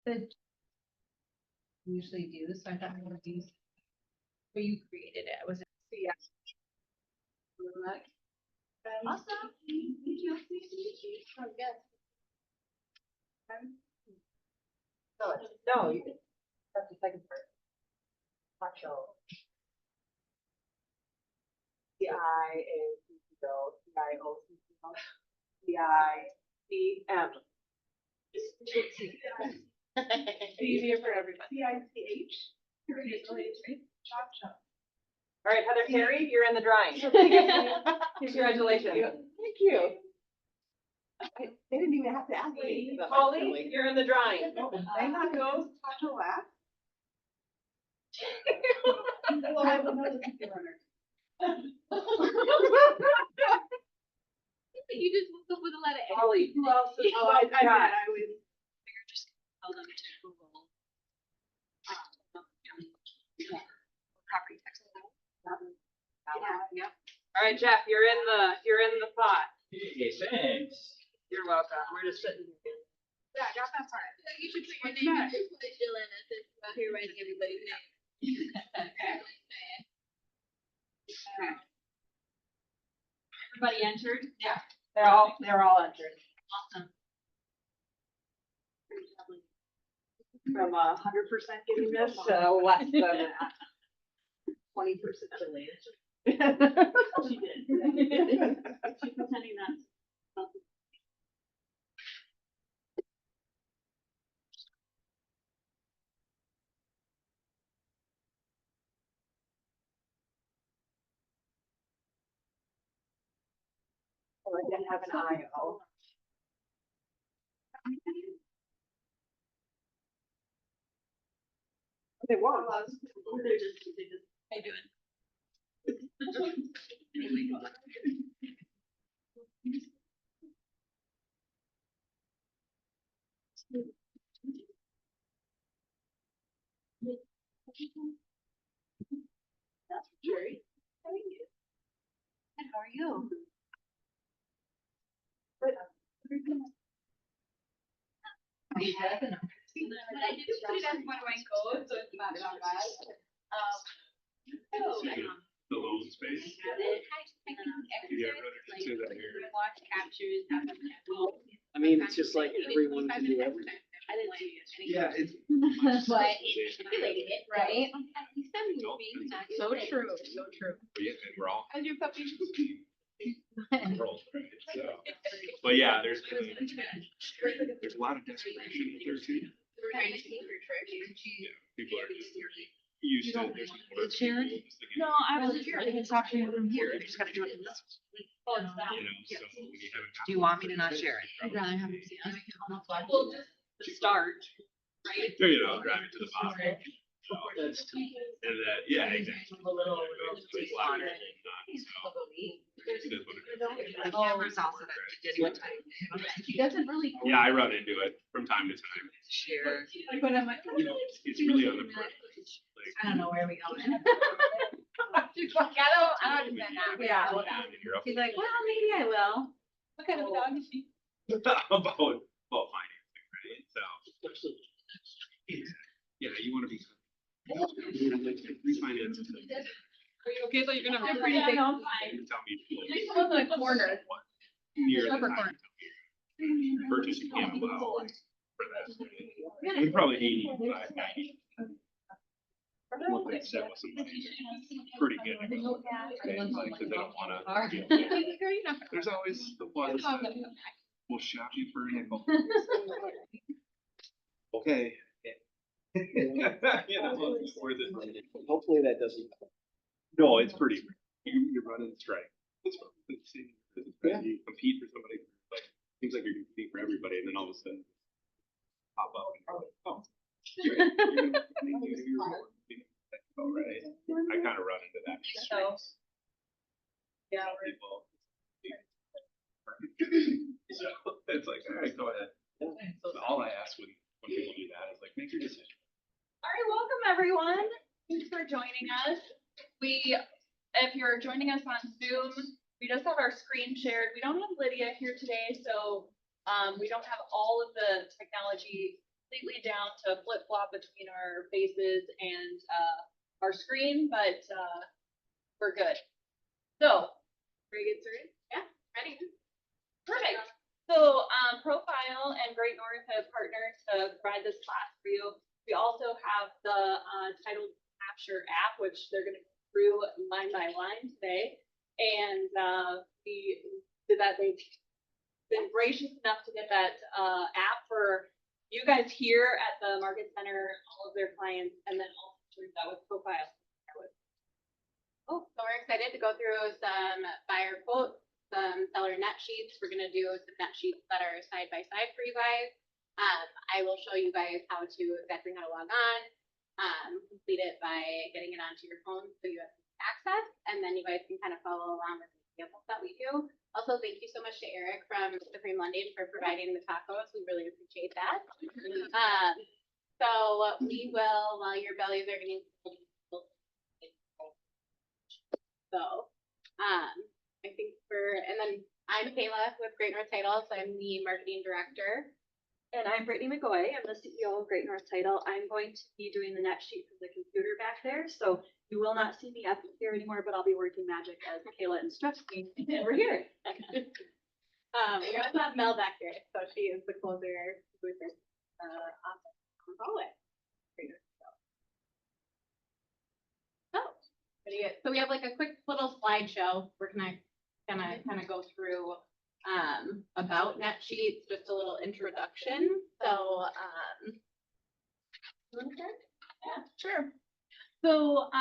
that we usually do, so I thought we would use, but you created it, was it? Yeah. Awesome. Thank you. Oh, good. No, that's the second part. Partial. The I is go, CIO, CICM. Easier for everybody. CICH. All right, Heather Terry, you're in the drawing. Congratulations. Thank you. They didn't even have to ask me. Holly, you're in the drawing. I not go to laugh. Well, I don't know the people runner. You just woke up with a lot of Holly, who else? Oh, I was. Just tell them to Google. Property tax. Yep. All right, Jeff, you're in the pot. Hey, thanks. You're welcome. We're just sitting here. Yeah, I got that part. So you should put your name in. Put Jill in it. It's here writing everybody's name. Okay. Everybody entered? Yeah. They're all entered. Awesome. From 100% getting this to less than 20% delayed. She did. She's pretending that's. Oh, I didn't have an IO. They won't. How you doing? That's Jerry. How are you? Good, how are you? What I did is put it as one of my codes, so it's not bad. The loan space. Watch captures. I mean, it's just like everyone can do everything. I didn't see it. Yeah, it's. But manipulated it, right? So true, so true. Yeah, and we're all. How's your puppy? Girls, right? So, but yeah, there's a lot of desperation there too. We're trying to keep her treasure. Yeah, people are just used to. There's one or two Sharon? rules that No, I was here. I can talk to you from here. I just gotta do it in this. you know, so when you haven't. Do you want me to not share it? I'd rather have him see us. Well, just the start, right? There you go, drive it to the bottom. And that, yeah, exactly. There's a lot of it, so. It is what it is. The camera's also that what time? He doesn't really. Yeah, I run into it from time to time. Share. But I'm like, You know, it's really on the periphery. Like, I don't know where we go. She's like, I don't understand that. Yeah. you're up She's like, well, maybe I will. What kind of dog is she? about financing, right? So. Yeah, you want to be. Refinance. Are you okay? So you're gonna. They're pretty big. Tell me. There's one in the corner. Near the Upper time. corner. Purchase you can't allow for that. It's probably 85, 90. What they said was somebody pretty good. Like, cause they don't wanna. There's always the ones that will shop you for a nickel. Okay. You know, it's worth it. Hopefully that doesn't. No, it's pretty, you're running strike. It's you compete for somebody, like, seems like you're competing for everybody, and then all of a sudden pop up and you're like, oh. All right, I kind of run into that. Yeah. People. So it's like, all right, go ahead. So all I ask when people do that is like, make your decision. All right, welcome everyone. Thanks for joining us. If you're joining us on Zoom, we just have our screen shared. We don't have Lydia here today, so we don't have all of the technology completely down to flip flop between our faces and our screen, but we're good. So, ready to get started? Yeah, ready. Perfect. So, ProFile and Great North have partnered to provide this class for you. We also have the title capture app, which they're going to go through line by line today. And we did that. They've been gracious enough to get that app for you guys here at the Market Center, all of their clients, and then also share that with ProFile. Oh, so we're excited to go through some buyer quotes, some seller net sheets. We're gonna do some net sheets that are side by side for you guys. I will show you guys exactly how to log on, complete it by getting it onto your phone so you have access, and then you guys can kind of follow along with the examples that we do. Also, thank you so much to Eric from Supreme Lending for providing the tacos. We really appreciate that. So we will, while your bellies are getting so, I think and then I'm Kayla with Great North Title, so I'm the marketing director. And I'm Brittany McGoy. I'm the CEO of Great North Title. I'm going to be doing the net sheet from the computer back there. So you will not see me up here anymore, but I'll be working magic as Kayla instructs me. And we're here. We also have Mel back here, so she is the closer with this, office on the hallway. So we have like a quick little slideshow. We're gonna kind of go through about net sheets, just a little introduction. So you wanna start? Yeah, sure. So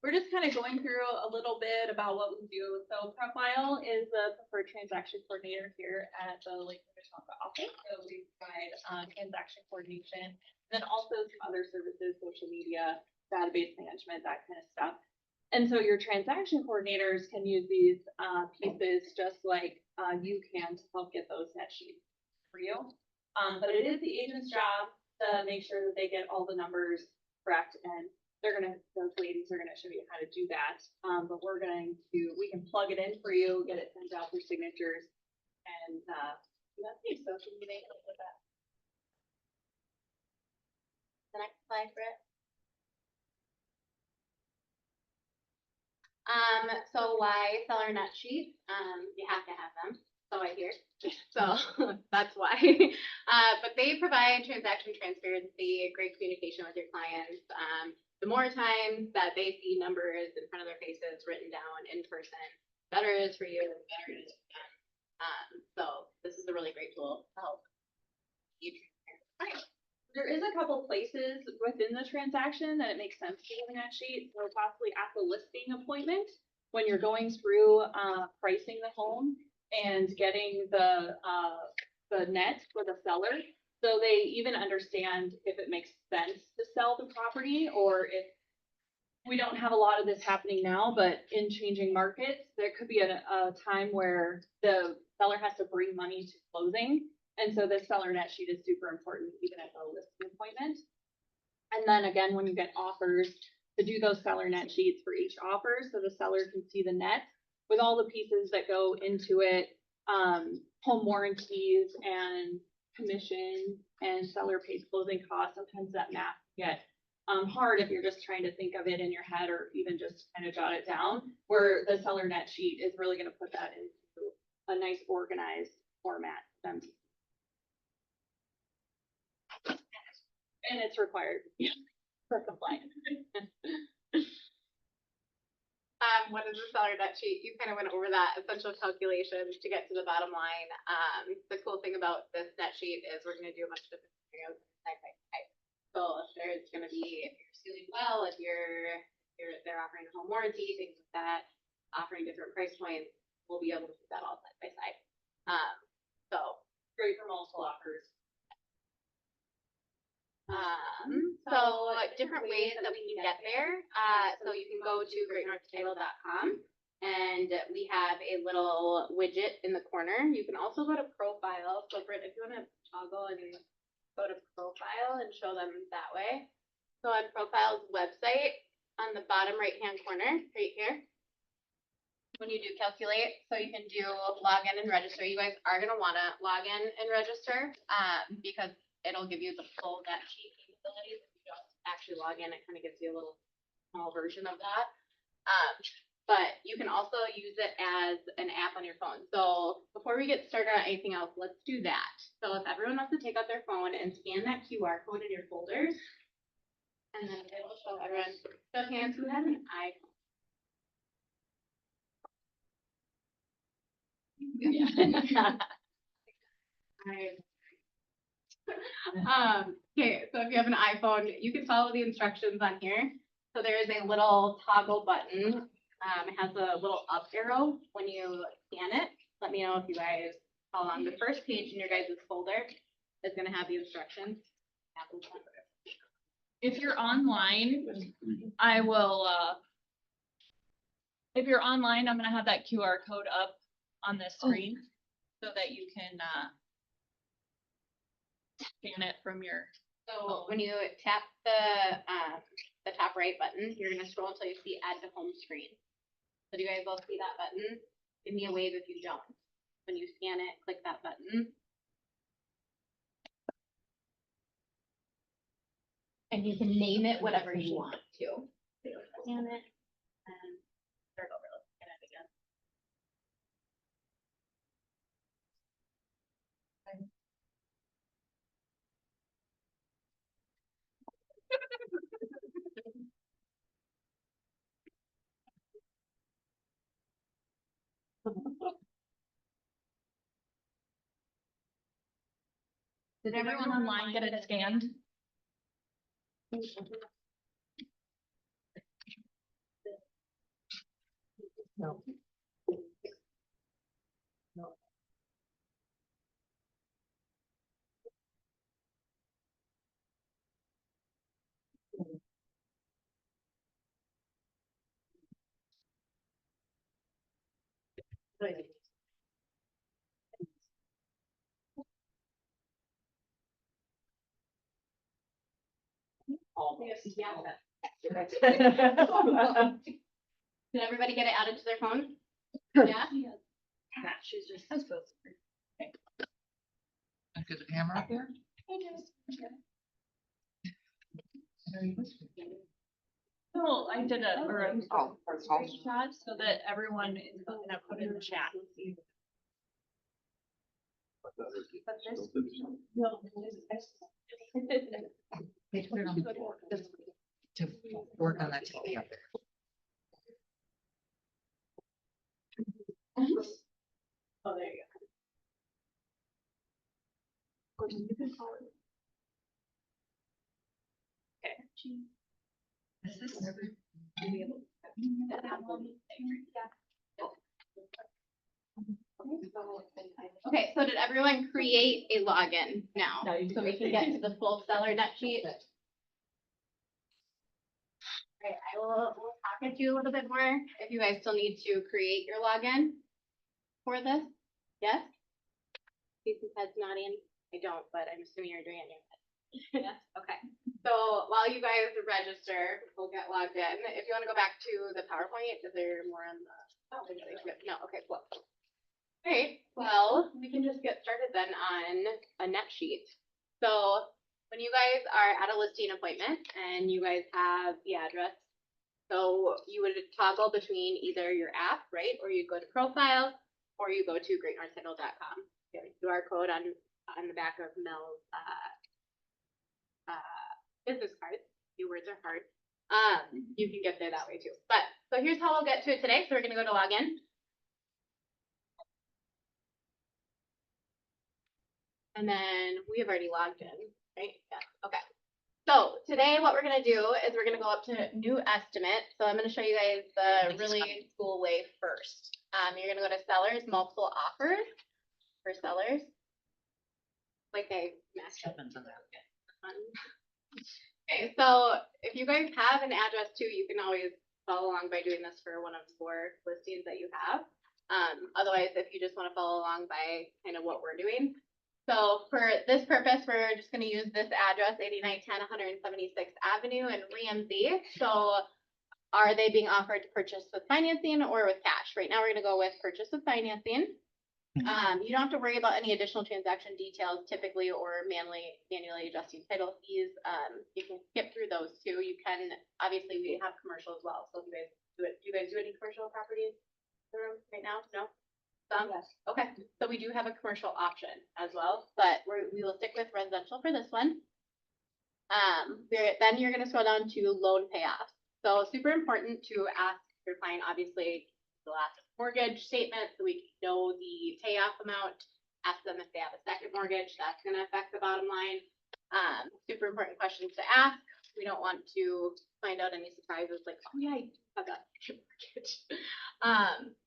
we're just kind of going through a little bit about what we do. So ProFile is the preferred transaction coordinator here at the Lake Minnetonka office. So we provide transaction coordination, and then also some other services, social media, database management, that kind of stuff. And so your transaction coordinators can use these pieces just like you can to help get those net sheets for you. But it is the agent's job to make sure that they get all the numbers correct, and those ladies are gonna show you how to do that. But we can plug it in for you, get it sent out for signatures, and do that for you. So can you make with that? The next slide, Britt. So why seller net sheets? You have to have them, so I hear. So that's why. But they provide transaction transparency, great communication with your clients. The more times that they see numbers in front of their faces written down in person, better it is for you, the better it is for them. So this is a really great tool to help you transparent. There is a couple places within the transaction that it makes sense to use a net sheet. So possibly at the listing appointment, when you're going through pricing the home and getting the net for the seller. So they even understand if it makes sense to sell the property, or if we don't have a lot of this happening now, but in changing markets, there could be a time where the seller has to bring money to closing. And so this seller net sheet is super important even at the listing appointment. And then again, when you get offers, to do those seller net sheets for each offer, so the seller can see the net with all the pieces that go into it, home warranties and commission and seller pays closing costs. Sometimes that math can get hard if you're just trying to think of it in your head or even just kind of jot it down, where the seller net sheet is really going to put that into a nice organized format for them to see. And it's required for compliance. What is the seller net sheet? You kind of went over that, essential calculations to get to the bottom line. The cool thing about this net sheet is we're going to do a bunch of different scenarios side by side. So if there's going to be, if you're doing well, if they're offering a home warranty, things like that, offering different price points, we'll be able to put that all side by side. So Great for multiple offers. So different ways that we can get there. So you can go to greatnorthtitle.com and we have a little widget in the corner. You can also go to ProFile. So Britt, if you want to toggle and go to ProFile and show them that way. So on ProFile's website, on the bottom right-hand corner, right here, when you do calculate, so you can do log in and register. You guys are going to want to log in and register because it'll give you the full net sheet capabilities. If you don't actually log in, it kind of gives you a little small version of that. But you can also use it as an app on your phone. So before we get started on anything else, let's do that. So if everyone wants to take out their phone and scan that QR code in your folders, and then it will show everyone, show hands who has an iPhone. Okay, so if you have an iPhone, you can follow the instructions on here. So there is a little toggle button. It has a little up arrow when you scan it. Let me know if you guys follow along. The first page in your guys' folder is gonna have the instructions. If you're online, I will, if you're online, I'm gonna have that QR code up on this screen so that you can, scan it from your, So when you tap the top right button, you're gonna scroll until you see add to home screen. So do you guys all see that button? Give me a wave if you don't. When you scan it, click that button. And you can name it whatever you want to. Scan it and start over. Let's scan it again. did everyone online get it scanned? No. Did everybody get it added to their phone? Yeah? She's just. Is the camera up there? No, I did a, or a Oh, screenshot so that everyone is gonna put in the chat. They put it on the floor to work on that together. Oh, there you Is this? Okay, so did everyone create a login now? No, you So we can get to the full seller net sheet? Alright, we'll talk at you a little bit more if you guys still need to create your login for this. Yes? Casey's head's nodding. I don't, but I'm assuming you're doing it in your head. Yes, okay. So while you guys register, we'll get logged in. If you want to go back to the PowerPoint, is there more on the? No, okay, cool. Alright, well, we can just get started then on a net sheet. So when you guys are at a listing appointment and you guys have the address, so you would toggle between either your app, right, or you go to ProFile, or you go to greatnorthtitle.com. You have a QR code on the back of Mel's business cards. Few words are hard. You can get there that way too. But so here's how we'll get to it today. So we're gonna go to login. And then we have already logged in, right? Yeah, okay. So today what we're gonna do is we're gonna go up to new estimate. So I'm gonna show you guys the really cool way first. You're gonna go to sellers, multiple offers for sellers. Like I messed up. Okay, so if you guys have an address too, you can always follow along by doing this for one of 4 listings that you have. Otherwise, if you just want to follow along by kind of what we're doing. So for this purpose, we're just going to use this address, 8910 176th Avenue in Ramsey. So are they being offered to purchase with financing or with cash? Right now, we're going to go with purchase with financing. You don't have to worry about any additional transaction details typically or manually adjusting title fees. You can skip through those too. You can, obviously, we have commercial as well. So if do you guys do any commercial properties in the room right now? No? Some? Yes. Okay, so we do have a commercial option as well, but we will stick with residential for this one. Then you're gonna scroll down to loan payoffs. So super important to ask your client, obviously, the last mortgage statement, so we can know the payoff amount. Ask them if they have a second mortgage, that's gonna affect the bottom line. Super important questions to ask. We don't want to find out any surprises like, oh yeah, I have that mortgage.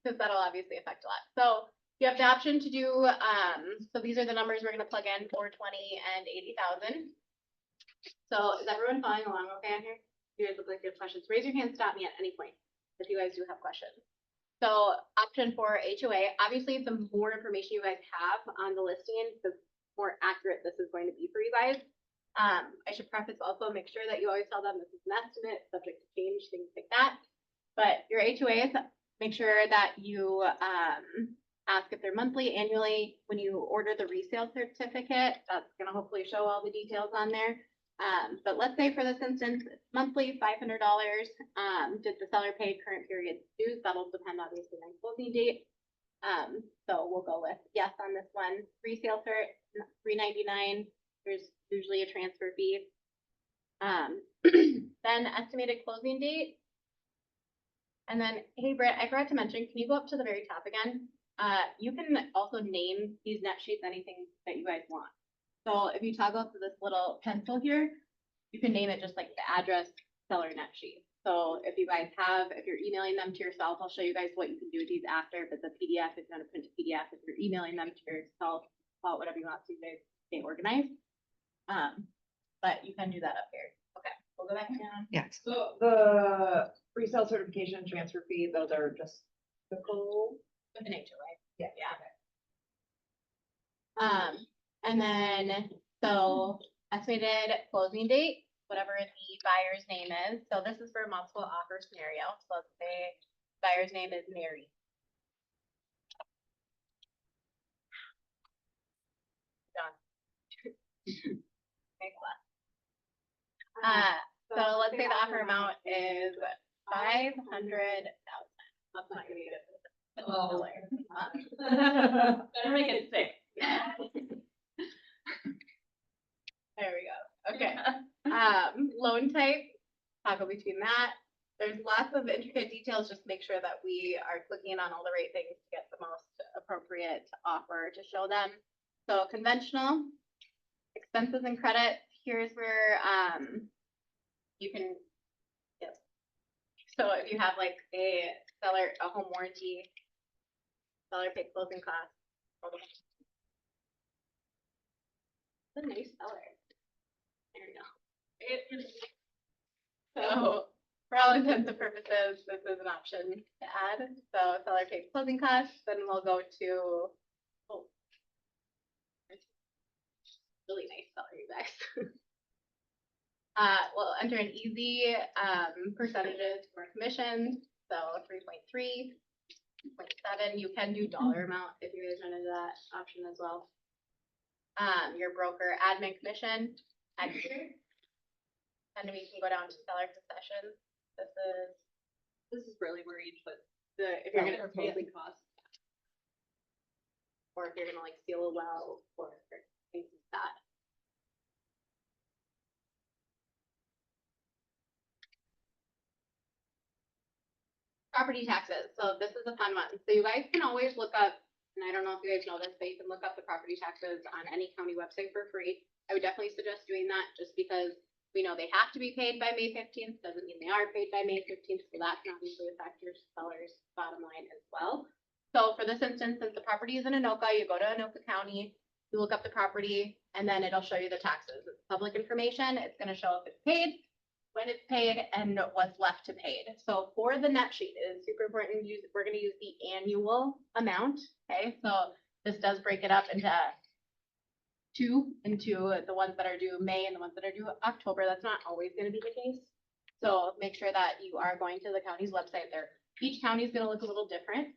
Because that'll obviously affect a lot. So you have the option to do, so these are the numbers we're gonna plug in, 420 and 80,000. So is everyone following along okay on here? You guys look like you have questions. Raise your hand, stop me at any point if you guys do have questions. So option 4, HOA, obviously the more information you guys have on the listing, the more accurate this is going to be for you guys. I should preface also, make sure that you always tell them this is an estimate, subject to change, things like that. But your HOAs, make sure that you ask if they're monthly, annually. When you order the resale certificate, that's gonna hopefully show all the details on there. But let's say for this instance, it's monthly, $500. Did the seller pay current period dues? That'll depend obviously on closing date. So we'll go with yes on this one. Resale cert, $399. There's usually a transfer fee. Then estimated closing date. And then, hey Britt, I forgot to mention, can you go up to the very top again? You can also name these net sheets anything that you guys want. So if you toggle up to this little pencil here, you can name it just like the address seller net sheet. So if you guys have, if you're emailing them to yourself, I'll show you guys what you can do with these after, but the PDF is gonna print a PDF. If you're emailing them to yourself, call it whatever you want so you guys stay organized. But you can do that up here. Okay, we'll go back down. Yes. So the resale certification transfer fee, those are just typical. With an HOA. Yeah. Yeah. And then, so estimated closing date, whatever the buyer's name is. So this is for a multiple offer scenario. So let's say buyer's name is Mary. John. So let's say the offer amount is 500,000. That's not gonna be good. Oh. Better make it 6. There we go. Okay. Loan type, toggle between that. There's lots of intricate details. Just make sure that we are clicking on all the right things to get the most appropriate offer to show them. So conventional, expenses and credits. Here's where you can, yes. So if you have like a home warranty, seller paid closing costs. It's a nice seller. There we go. So for all intents and purposes, this is an option to add. So seller pays closing costs, then we'll go to, oh, really nice seller, you guys. We'll enter an easy percentages for commissions. So 3.3, 0.7. You can do dollar amount if you guys run into that option as well. Your broker admin commission, add here. And we can go down to seller concession. This is really where you put If you're gonna closing costs. or if you're gonna like seal a well or things like that. Property taxes. So this is a fun one. So you guys can always look up, and I don't know if you guys know this, but you can look up the property taxes on any county website for free. I would definitely suggest doing that just because we know they have to be paid by May 15th, doesn't mean they are paid by May 15th, so that can obviously affect your seller's bottom line as well. So for this instance, since the property is in Anoka, you go to Anoka County, you look up the property, and then it'll show you the taxes. It's public information. It's gonna show if it's paid, when it's paid, and what's left to paid. So for the net sheet, it is super important to use, we're gonna use the annual amount, okay? So this does break it up into the ones that are due May and the ones that are due October. That's not always gonna be the case. So make sure that you are going to the county's website there. Each county is gonna look a little different.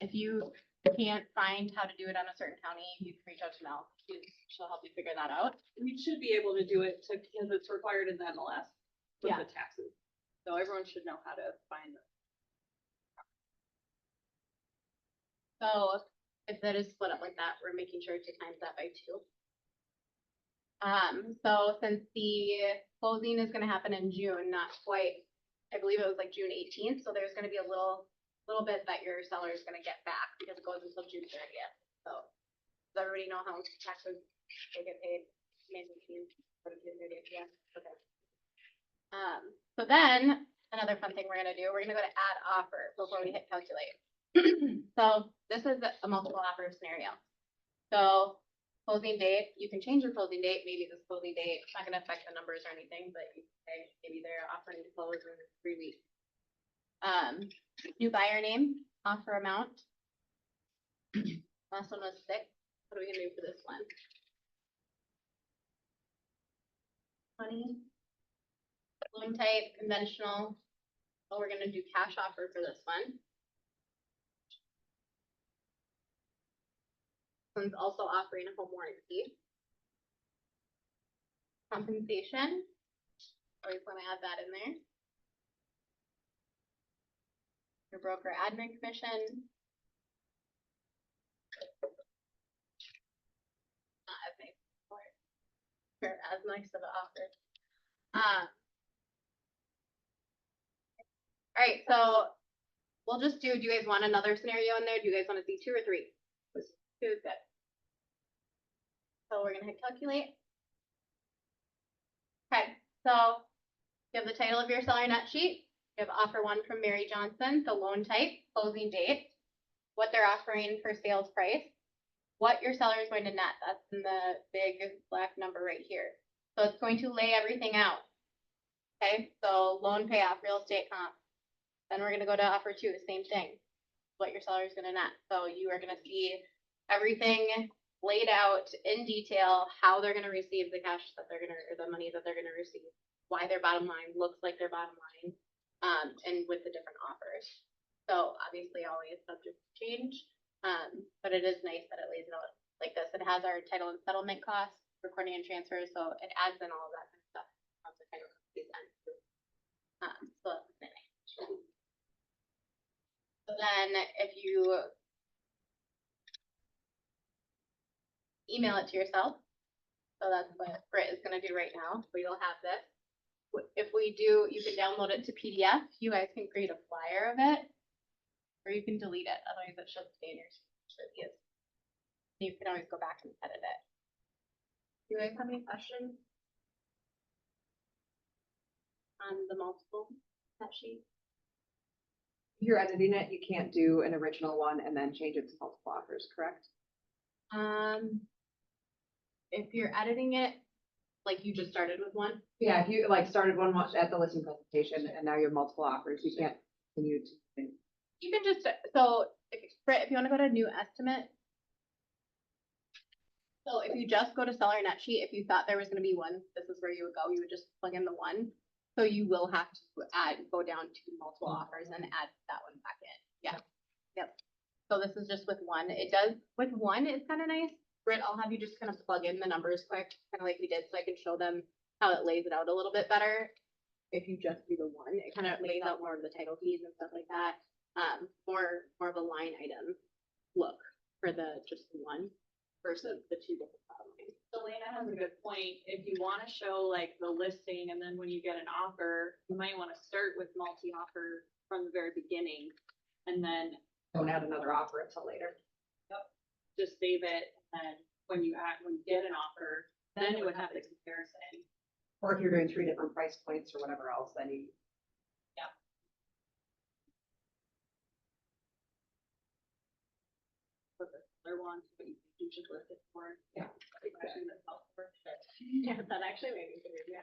If you can't find how to do it on a certain county, you can reach out to Mel. She'll help you figure that out. We should be able to do it to, because it's required in the MLS with Yeah. the taxes. So everyone should know how to find them. So if that is split up like that, we're making sure to times that by 2. So since the closing is gonna happen in June, not quite, I believe it was like June 18th, so there's gonna be a little bit that your seller is gonna get back because it goes until June 30th. So does everybody know how taxes they get paid? May 15th, or June 30th, yeah, okay. So then, another fun thing we're gonna do, we're gonna go to add offer before we hit calculate. So this is a multiple offer scenario. So closing date, you can change your closing date, maybe this closing date, it's not gonna affect the numbers or anything, but you can say maybe they're offering to close in 3 weeks. New buyer name, offer amount. Last one was 6. What are we gonna do for this one? 20. Loan type, conventional. Oh, we're gonna do cash offer for this one. One's also offering a home warranty. Compensation. Always wanna add that in there. Your broker admin commission. Not as nice or as nice of an offer. All right, so we'll just do you guys want another scenario in there? Do you guys want to see 2 or 3? 2 is good. So we're gonna hit calculate. Okay, so you have the title of your seller net sheet. You have offer 1 from Mary Johnson, the loan type, closing date, what they're offering for sales price, what your seller is going to net. That's in the big black number right here. So it's going to lay everything out. Okay, so loan payoff, real estate comp. Then we're gonna go to offer 2, same thing. What your seller is gonna net. So you are gonna see everything laid out in detail, how they're gonna receive the cash that they're gonna, or the money that they're gonna receive, why their bottom line looks like their bottom line, and with the different offers. So obviously always subject to change, but it is nice that it lays it out like this. It has our title and settlement costs, recording and transfers, so it adds in all of that kind of stuff. On the title company's end. So that's nice. So then if you email it to yourself, so that's what Britt is gonna do right now, so you'll have this. If we do, you can download it to PDF, you guys can create a flyer of it, or you can delete it, otherwise it should stay in your reviews. You can always go back and edit it. Do you guys have any questions? On the multiple net sheet? You're editing it, you can't do an original one and then change it to multiple offers, correct? If you're editing it, like you just started with one, Yeah, if you like started one at the listing presentation and now you have multiple offers, you can't continue to. you can just, so, Britt, if you wanna go to new estimate. So if you just go to seller net sheet, if you thought there was gonna be one, this is where you would go, you would just plug in the one. So you will have to go down to multiple offers and add that one back in, yeah, yep. So this is just with one, it does, with one, it's kinda nice. Britt, I'll have you just kind of plug in the numbers quick, kinda like we did, so I can show them how it lays it out a little bit better. If you just do the one, it kind of lays out more of the title fees and stuff like that, more of a line item look for the, just the one versus the 2 different bottom lines. Elena has a good point. If you want to show like the listing and then when you get an offer, you might want to start with multi-offer from the very beginning and then Don't add another offer until later. just save it. And when you get an offer, then it would have the comparison. Or if you're doing 3 different price points or whatever else, then you. Other ones, but you should list it for. Yeah. Actually, that's helpful. Yeah, that actually made me figure, yeah.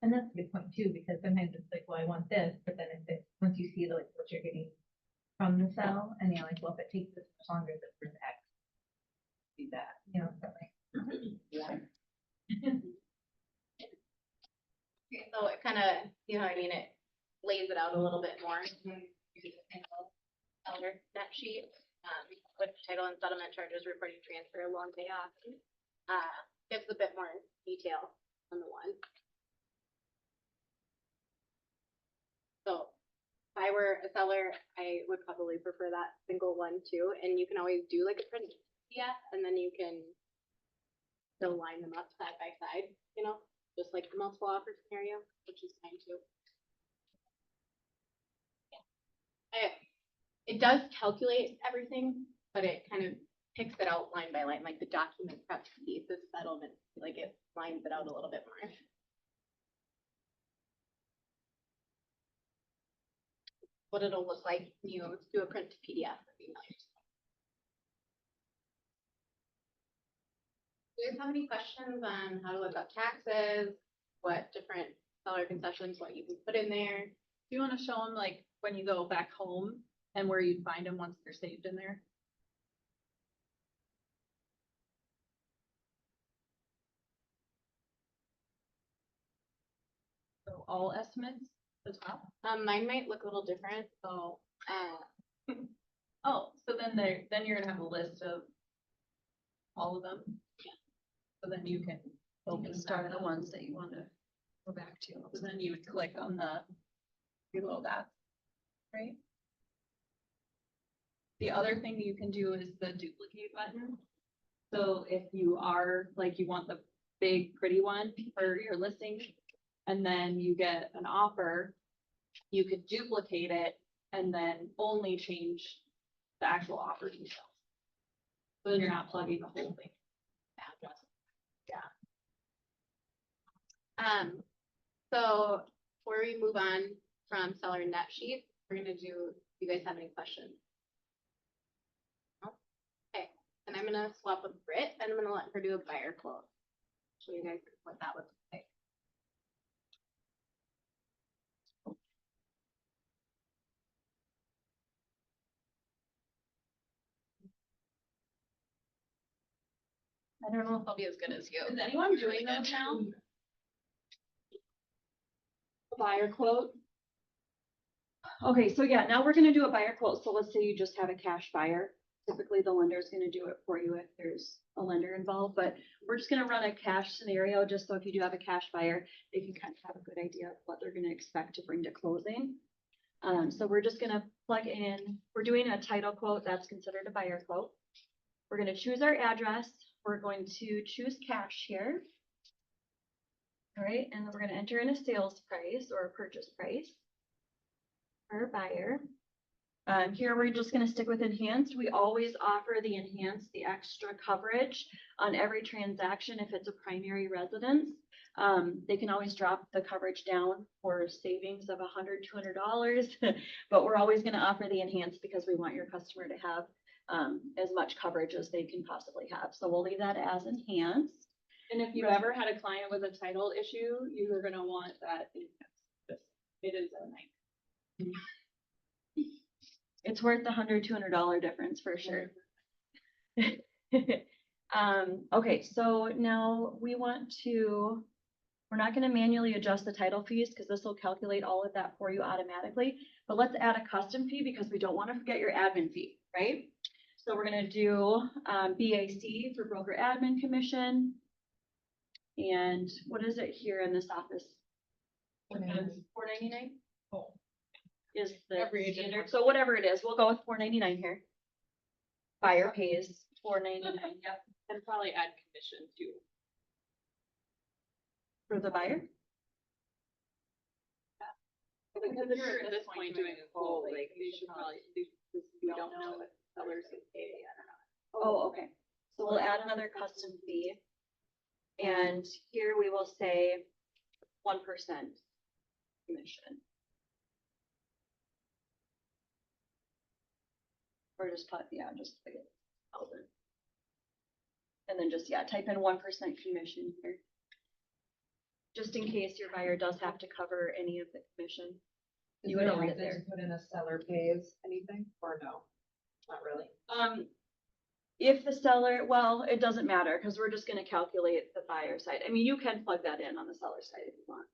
And that's a good point too, because sometimes it's like, well, I want this, but then if it, once you see like what you're getting from the cell, and you're like, well, if it takes this much longer, this for X. Do that, you know, something. Yeah. Okay, so it kind of, you know, what I mean, it lays it out a little bit more. Seller net sheet, with title and settlement charges, reporting transfer, loan payoff. Gives a bit more detail on the one. So if I were a seller, I would probably prefer that single one too, and you can always do like a print PDF, and then you can still line them up side by side, you know, just like the multiple offer scenario, which is fine too. It does calculate everything, but it kind of picks it out line by line, like the document prep piece, the settlement, like it lines it out a little bit more. What it'll look like when you do a print to PDF. Do you guys have any questions on how to look up taxes, what different seller concessions, what you can put in there? Do you want to show them like when you go back home and where you'd find them once they're saved in there? So all estimates as well? Mine might look a little different, so, Oh, so then you're gonna have a list of all of them? So then you can focus on the ones that you want to go back to. So then you would click on the below that, right? The other thing you can do is the duplicate button. So if you are, like, you want the big pretty one for your listing, and then you get an offer, you could duplicate it and then only change the actual offer details. So then you're not plugging the whole thing. So before we move on from seller net sheet, we're gonna do, you guys have any questions? No? Okay, and I'm gonna swap with Britt, and I'm gonna let her do a buyer quote. Show you guys what that would look like. I don't know if I'll be as good as you. Is anyone doing those now? A buyer quote? Okay, so yeah, now we're gonna do a buyer quote. So let's say you just have a cash buyer. Typically, the lender is gonna do it for you if there's a lender involved, but we're just gonna run a cash scenario, just so if you do have a cash buyer, they can kind of have a good idea of what they're gonna expect to bring to closing. So we're just gonna plug in, we're doing a title quote, that's considered a buyer quote. We're gonna choose our address. We're going to choose cash here. All right, and then we're gonna enter in a sales price or a purchase price for a buyer. Here we're just gonna stick with enhanced. We always offer the enhanced, the extra coverage on every transaction if it's a primary residence. They can always drop the coverage down for savings of $100, $200, but we're always gonna offer the enhanced because we want your customer to have as much coverage as they can possibly have. So we'll leave that as enhanced. And if you ever had a client with a title issue, you are gonna want that. It is a nice. It's worth the $100, $200 difference for sure. Okay, so now we're not gonna manually adjust the title fees because this will calculate all of that for you automatically. But let's add a custom fee because we don't want to forget your admin fee, right? So we're gonna do BAC for broker admin commission. And what is it here in this office? $4.99? Oh. Is the Every agent standard, has- so whatever it is, we'll go with $4.99 here. Buyer pays $4.99, yep, And probably add commission too. for the buyer. Because if you're at this point doing a quote, like, you should probably, we don't know if sellers can pay yet or not. Oh, okay, so we'll add another custom fee. And here we will say 1% commission. Or just put, yeah, just like it. And then just, yeah, type in 1% commission here. Just in case your buyer does have to cover any of the commission. Is You there would a add it reason there. to put in a seller pays anything or no? Not really. If the seller, well, it doesn't matter, because we're just gonna calculate the buyer side. I mean, you can plug that in on the seller side if you want.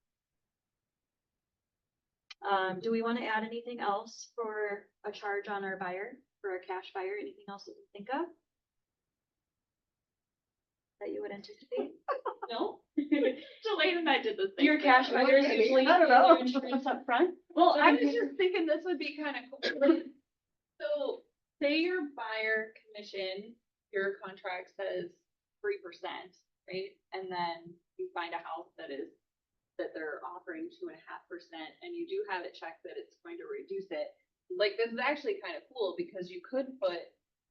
Do we want to add anything else for a charge on our buyer, for a cash buyer? Anything else that you think of? That you would anticipate? No? Jelaine and I did the same. Your thing. cash buyers usually I don't pay their know. insurance up front? Well, So I then was you- just thinking this would be kind of cool. So say your buyer commission, your contract says 3%, right? And then you find a house that they're offering 2.5%, and you do have it checked that it's going to reduce it. Like, this is actually kind of cool because you could put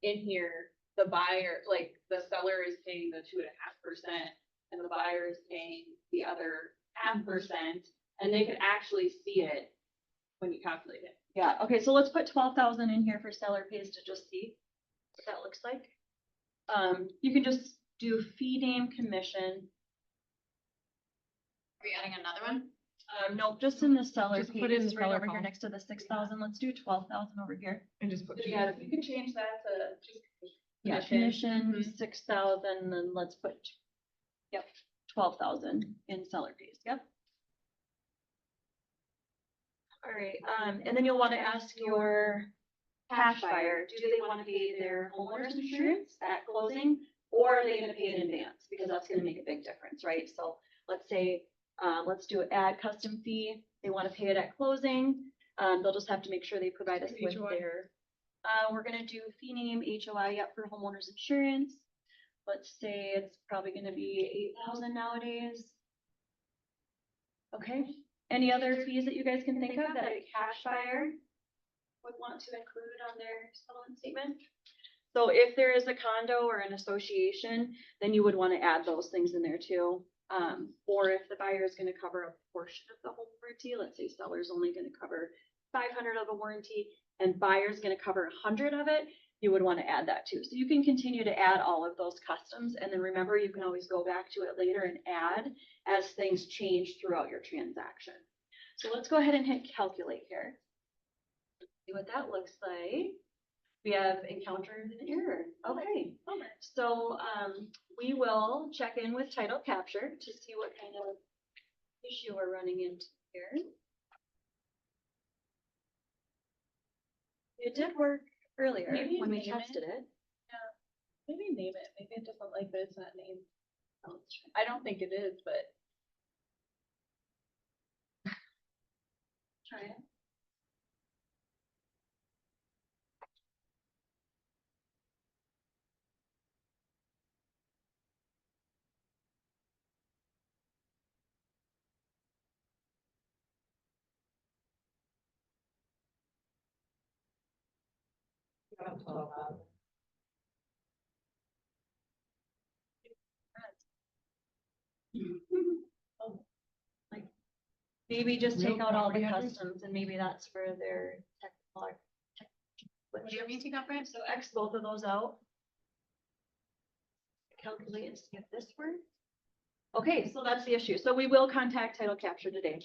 in here, the buyer, like, the seller is paying the 2.5% and the buyer is paying the other 0.5%, and they could actually see it when you calculate it. Yeah, okay, so let's put 12,000 in here for seller pays to just see what that looks like. You can just do fee name commission. Are we adding another one? No, just in the seller Just put in pays, the right seller over here column. next to the 6,000. Let's do 12,000 over here. And just put. Yeah, you can change that to just. Yeah, commission, 6,000, and let's put, yep, 12,000 in seller pays, yep. All right, and then you'll want to ask your cash buyer, do they want to pay their homeowner's insurance at closing? Or are they gonna pay it in advance? Because that's gonna make a big difference, right? So let's say, let's do add custom fee, they want to pay it at closing. They'll just have to make sure they provide us with HOI. their, we're gonna do fee name, HOI, yep, for homeowner's insurance. Let's say it's probably gonna be 8,000 nowadays. Okay, any other fees that you guys can think of that a cash buyer would want to include on their settlement statement? So if there is a condo or an association, then you would want to add those things in there too. Or if the buyer is gonna cover a portion of the home warranty, let's say seller's only gonna cover 500 of the warranty and buyer's gonna cover 100 of it, you would want to add that too. So you can continue to add all of those customs, and then remember, you can always go back to it later and add as things change throughout your transaction. So let's go ahead and hit calculate here. See what that looks like. We have encountered an error. Okay, so we will check in with title capture to see what kind of issue we're running into here. It did work earlier Maybe when we name it. tested it. Maybe name it. Maybe it doesn't like that it's not named. I don't think it is, but. Try it. Like, maybe just take out all the customs and maybe that's for their technical. What do you mean to conference? So X both of those out. Calculate and see if this works. Okay, so that's the issue. So we will contact title capture today.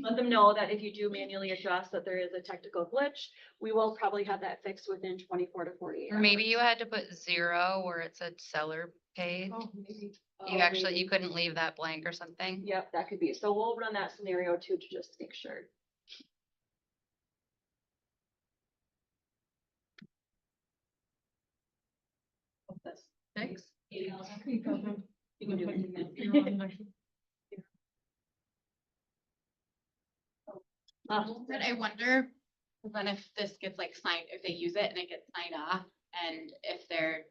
Let them know that if you do manually adjust that there is a technical glitch, we will probably have that fixed within 24 to 48 Or maybe hours. you had to put 0 where it said seller paid. Oh, maybe. You actually, you couldn't leave that blank or something. Yep, that could be. So we'll run that scenario too to just make sure. Six? You can do it. But I wonder, then if this gets like signed, if they use it and it gets signed off, and if they're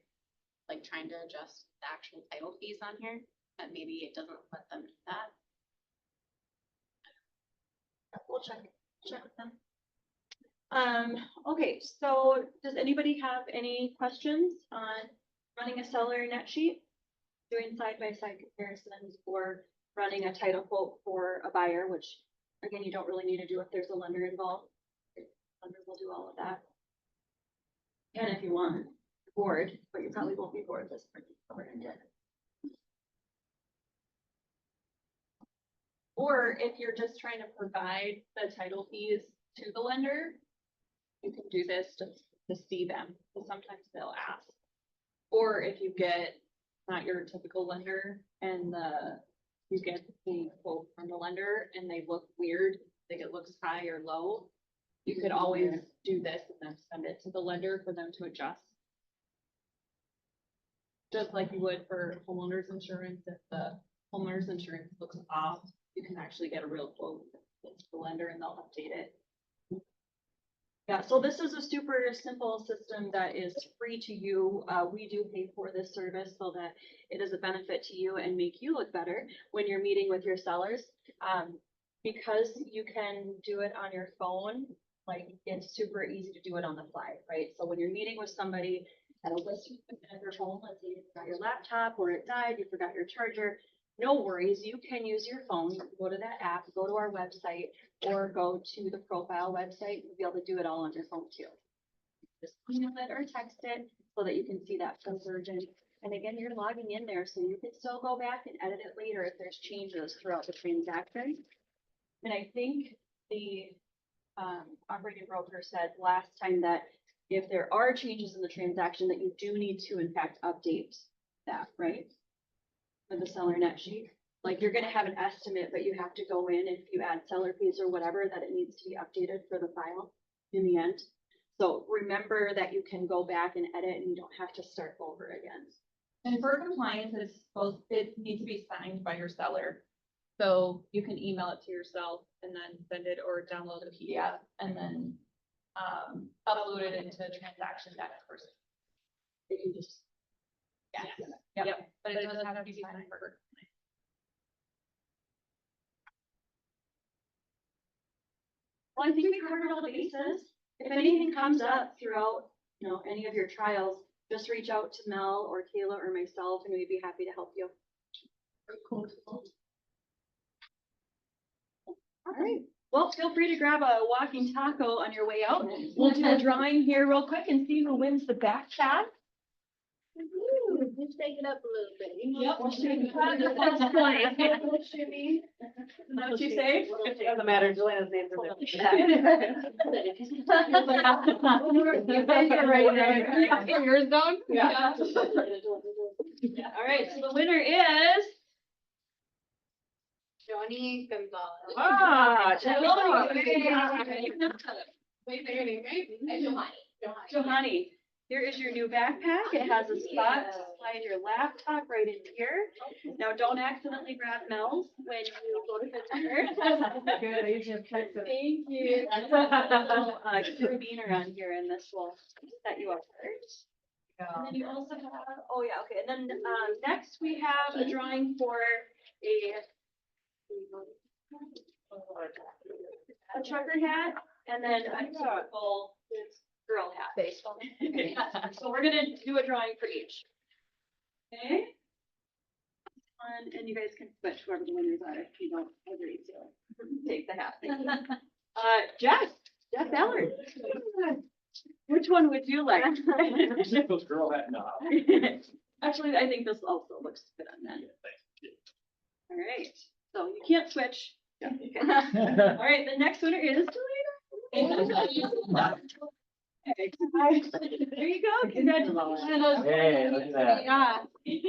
like trying to adjust the actual title fees on here, that maybe it doesn't let them do that. We'll check with them. Okay, so does anybody have any questions on running a seller net sheet? Doing side-by-side comparisons or running a title quote for a buyer, which again, you don't really need to do if there's a lender involved. Lender will do all of that. And if you want, board, but you probably won't be board this particular yet. Or if you're just trying to provide the title fees to the lender, you can do this to see them, because sometimes they'll ask Or if you get not your typical lender and you get the quote from the lender and they look weird, like it looks high or low, you could always do this and then send it to the lender for them to adjust. Just like you would for homeowners insurance, if the homeowners insurance looks off, you can actually get a real quote to the lender and they'll update it. Yeah, so this is a super simple system that is free to you. We do pay for this service so that it is a benefit to you and make you look better when you're meeting with your sellers. Because you can do it on your phone, like it's super easy to do it on the fly, right? So when you're meeting with somebody at a listing at your home, let's say you forgot your laptop or it died, you forgot your charger, no worries, you can use your phone, go to that app, go to our website, or go to the ProFile website, you'll be able to do it all on your phone too. Just email it or text it so that you can see that full version. And again, you're logging in there, so you can still go back and edit it later if there's changes throughout the transaction. And I think the operating broker said last time that if there are changes in the transaction, that you do need to in fact update that, right? For the seller net sheet. Like you're gonna have an estimate, but you have to go in if you add seller fees or whatever, that it needs to be updated for the file in the end. So remember that you can go back and edit and you don't have to start over again. And for compliance, it needs to be signed by your seller. So you can email it to yourself and then send it or download a PDF and then upload it into transaction deck first. You can just. Yep, but it does have to be signed for. Well, I think we covered all the bases. If anything comes up throughout, any of your trials, just reach out to Mel or Kayla or myself and we'd be happy to help you. Cool. All right. Well, feel free to grab a walking taco on your way out. We'll do a drawing here real quick and see who wins the backpack. Just take it up a little bit. Yep. We'll shake it. What you say? It doesn't matter, Jelena's name's in there. Yours don't? Yeah. All right, so the winner is. Joni Gonzalez. Ah, Wait, say your name, right? Johani, here is your new backpack. It has a spot to slide your laptop right in here. Now, don't accidentally grab Mel's when you go to the dinner. Good, I usually have text it. Thank you. Carabiner on here and this will set you up first. And then you also have, oh yeah, okay, and then next we have a drawing for a trucker hat and then a typical girl hat. Baseball. So we're gonna do a drawing for each. Okay? And you guys can switch whoever the winners are if you don't agree to take the hat. Thank you. Jeff Ballard. Which one would you like? You said those girl hat, no. Actually, I think this also looks good on that. All right, so you can't switch. Okay. All right, the next winner is Delina. There you go. Congratulations. Hey, look at that. Yeah. Thank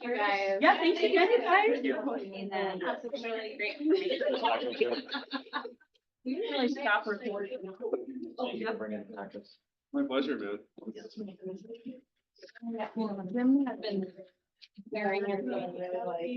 you guys. Yeah, thanks again, guys. That's really great information. You can really stop recording. Thank you for bringing the tacos. My pleasure, man. Jim has been very, very, really like.